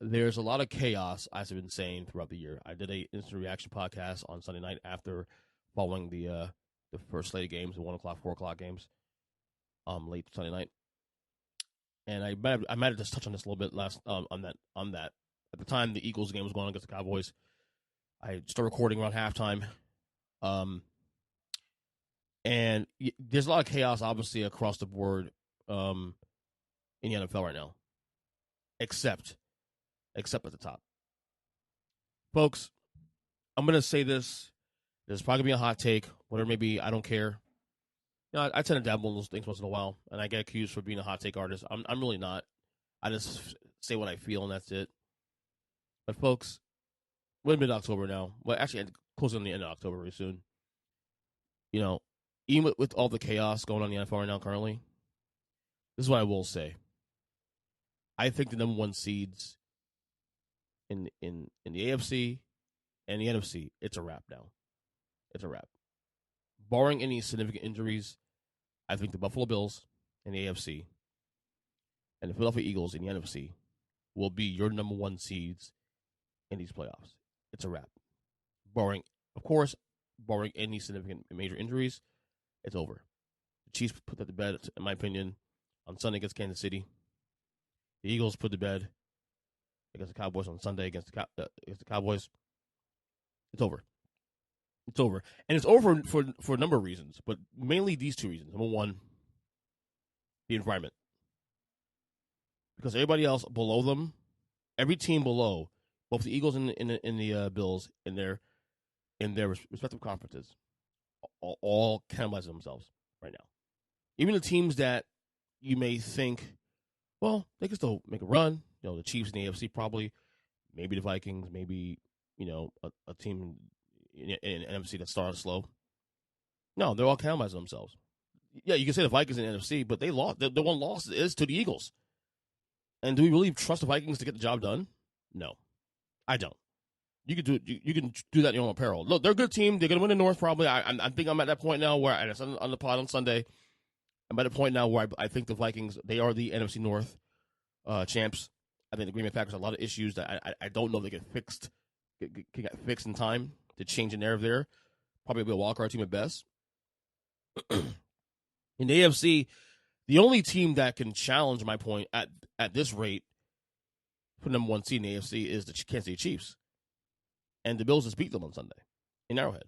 there's a lot of chaos, as I've been saying throughout the year. I did a instant reaction podcast on Sunday night after following the first slate of games, the 1 o'clock, 4 o'clock games, late Sunday night. And I might have just touched on this a little bit last on that. At the time the Eagles game was going on against the Cowboys, I started recording around halftime. And there's a lot of chaos, obviously, across the board in the NFL right now, except at the top. Folks, I'm going to say this. There's probably going to be a hot take, whatever it may be. I don't care. You know, I tend to dabble in those things once in a while, and I get accused for being a hot take artist. I'm really not. I just say what I feel, and that's it. But, folks, we're in mid-October now. Well, actually, close on the end of October very soon. You know, even with all the chaos going on in the NFL right now currently, this is what I will say. I think the number one seeds in the AFC and the NFC, it's a wrap now. It's a wrap. Barring any significant injuries, I think the Buffalo Bills in the AFC and the Philadelphia Eagles in the NFC will be your number one seeds in these playoffs. It's a wrap. Barring any significant major injuries, it's over. The Chiefs put that to bed, in my opinion, on Sunday against Kansas City. The Eagles put to bed against the Cowboys on Sunday against the Cowboys. It's over. It's over. And it's over for a number of reasons, but mainly these two reasons. Number one, the environment. Because everybody else below them, every team below, both the Eagles and the Bills in their respective conferences, all cannibalize themselves right now. Even the teams that you may think, well, they can still make a run. You know, the Chiefs in the AFC probably, maybe the Vikings, maybe, you know, a team in NFC that started slow. No, they're all cannibalizing themselves. Yeah, you can say the Vikings in the NFC, but they lost. The one loss is to the Eagles. And do we really trust the Vikings to get the job done? No, I don't. You can do it. You can do that in your own apparel. Look, they're a good team. They're going to win the North probably. I think I'm at that point now where, and it's on the pod on Sunday, I'm at a point now where I think the Vikings, they are the NFC North champs. I think the Green Bay Packers have a lot of issues that I don't know if they get fixed in time to change the narrative there. Probably be a wild card team at best. In the AFC, the only team that can challenge my point at this rate for number one seed in the AFC is the Kansas City Chiefs. And the Bills just beat them on Sunday in Arrowhead.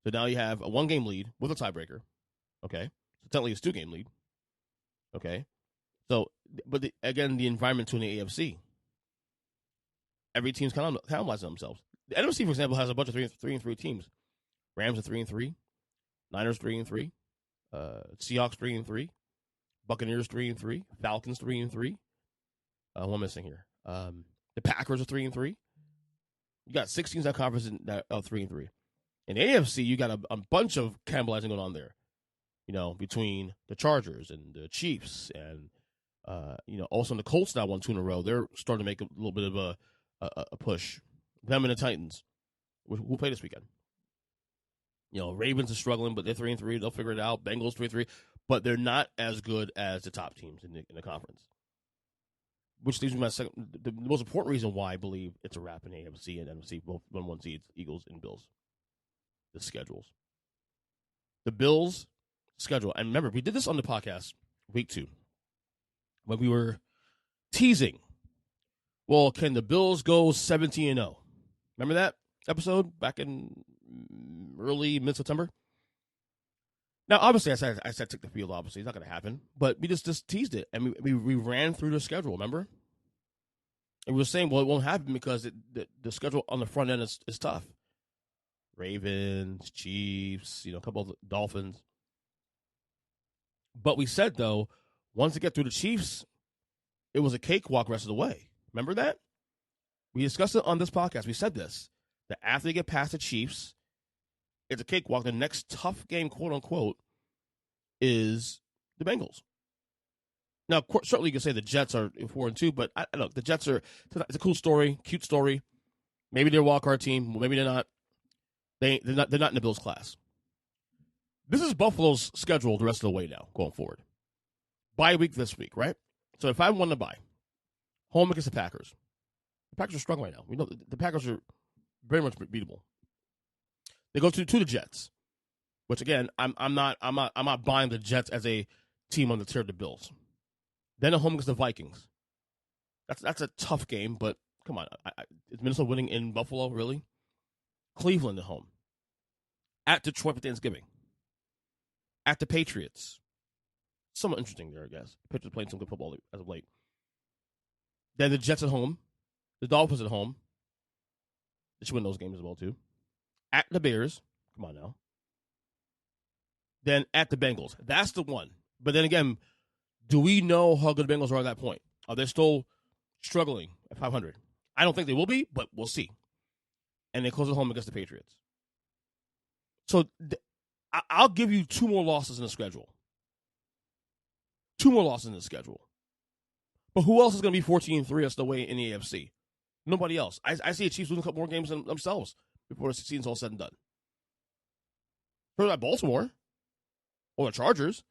So now you have a one-game lead with a tiebreaker. Okay. So technically it's a two-game lead. Okay. So, but again, the environment to the AFC. Every team's kind of cannibalizing themselves. The NFC, for example, has a bunch of 3-3 teams. Rams are 3-3. Niners 3-3. Seahawks 3-3. Buccaneers 3-3. Falcons 3-3. What am I missing here? The Packers are 3-3. You got 6 teams that conference that are 3-3. In the AFC, you got a bunch of cannibalizing going on there. You know, between the Chargers and the Chiefs, and you know, also the Colts now won 2 in a row. They're starting to make a little bit of a push. Them and the Titans, who play this weekend. You know, Ravens are struggling, but they're 3-3. They'll figure it out. Bengals 3-3, but they're not as good as the top teams in the conference. Which leaves me my second, the most important reason why I believe it's a wrap in AFC and NFC, both 1-1 seeds, Eagles and Bills. The schedules. The Bills' schedule, and remember, we did this on the podcast week 2 when we were teasing. Well, can the Bills go 17-0? Remember that episode back in early mid-September? Now, obviously, I said take the field. Obviously, it's not going to happen. But we just teased it, and we ran through the schedule. Remember, and we were saying, well, it won't happen because the schedule on the front end is tough. Ravens, Chiefs, you know, a couple of Dolphins. But we said though, once they get through the Chiefs, it was a cakewalk rest of the way. Remember that? We discussed it on this podcast. We said this, that after they get past the Chiefs, it's a cakewalk. The next tough game, quote unquote, is the Bengals. Now, certainly you can say the Jets are 4-2, but look, the Jets are, it's a cool story, cute story. Maybe they're a wildcard team. Maybe they're not. They're not in the Bills class. This is Buffalo's schedule the rest of the way now, going forward. Bye week this week, right? So if I won to buy, home against the Packers. The Packers are struggling right now. We know the Packers are very much beatable. They go to the Jets, which again, I'm not buying the Jets as a team on the tier of the Bills. Then at home against the Vikings. That's a tough game, but come on, is Minnesota winning in Buffalo really? Cleveland at home, at Detroit for Thanksgiving, at the Patriots. Somewhat interesting there, I guess. The Patriots playing some good football as of late. Then the Jets at home, the Dolphins at home. They should win those games as well too. At the Bears, come on now. Then at the Bengals, that's the one. But then again, do we know how good the Bengals are at that point? Are they still struggling at 500? I don't think they will be, but we'll see. And they close at home against the Patriots. So I'll give you 2 more losses in the schedule. 2 more losses in the schedule. But who else is going to be 14-3 that's the way in the AFC? Nobody else. I see the Chiefs losing a couple more games than themselves before the season's all said and done. For that Baltimore or the Chargers,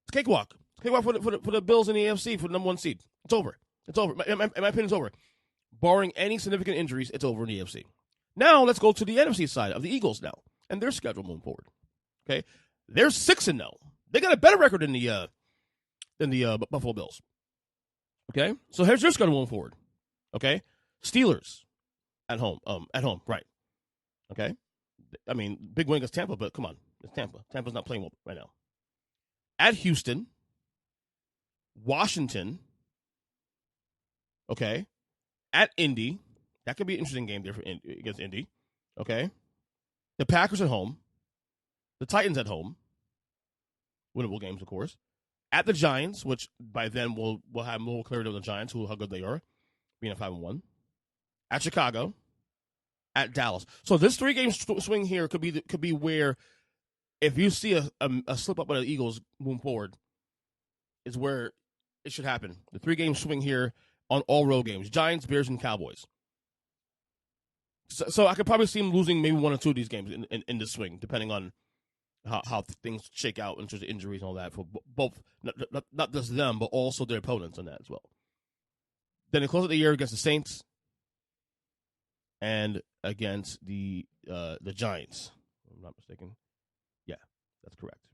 it's cakewalk. It's cakewalk for the Bills in the AFC for the number 1 seed. It's over. It's over. In my opinion, it's over. Barring any significant injuries, it's over in the AFC. Now let's go to the NFC side of the Eagles now and their schedule moving forward. Okay, they're 6-0. They got a better record than the Buffalo Bills. Okay, so here's their schedule moving forward. Okay, Steelers at home. Right. Okay, I mean big win against Tampa, but come on, it's Tampa. Tampa's not playing well right now. At Houston, Washington. Okay, at Indy. That could be an interesting game there against Indy. Okay, the Packers at home, the Titans at home. Winnable games, of course. At the Giants, which by then we'll have more clarity on the Giants, how good they are, being a 5-1. At Chicago, at Dallas. So this 3-game swing here could be where, if you see a slip up by the Eagles moving forward, is where it should happen. The 3-game swing here on all road games: Giants, Bears, and Cowboys. So I could probably see them losing maybe 1 or 2 of these games in this swing, depending on how things shake out in terms of injuries and all that for both, not just them, but also their opponents on that as well. Then they close out the year against the Saints and against the Giants. If I'm not mistaken. Yeah, that's correct.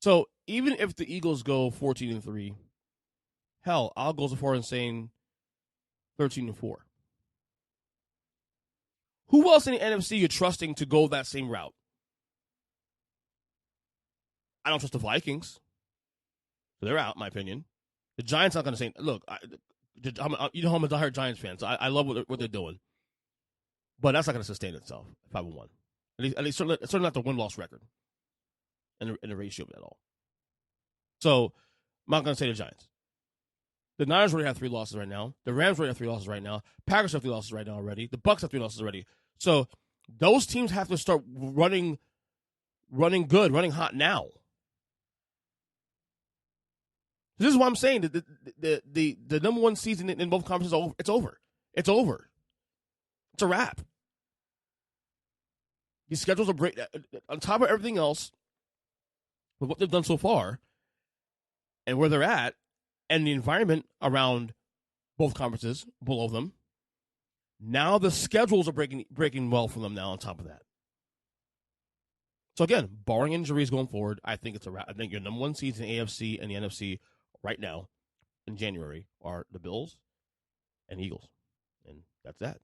So even if the Eagles go 14-3, hell, I'll go so far as saying 13-4. Who else in the NFC you're trusting to go that same route? I don't trust the Vikings. So they're out, in my opinion. The Giants not going to say, look, you know I'm a diehard Giants fan, so I love what they're doing. But that's not going to sustain itself, 5-1. At least certainly not the win-loss record in the ratio of that all. So I'm not going to say the Giants. The Niners already have 3 losses right now. The Rams already have 3 losses right now. Packers have 3 losses right now already. The Bucs have 3 losses already. So those teams have to start running good, running hot now. This is what I'm saying. The number 1 season in both conferences, it's over. It's over. It's a wrap. These schedules are break. On top of everything else, with what they've done so far, and where they're at, and the environment around both conferences below them, now the schedules are breaking well for them now on top of that. So again, barring injuries going forward, I think it's a wrap. I think your number 1 seeds in the AFC and the NFC right now in January are the Bills and Eagles. And that's that.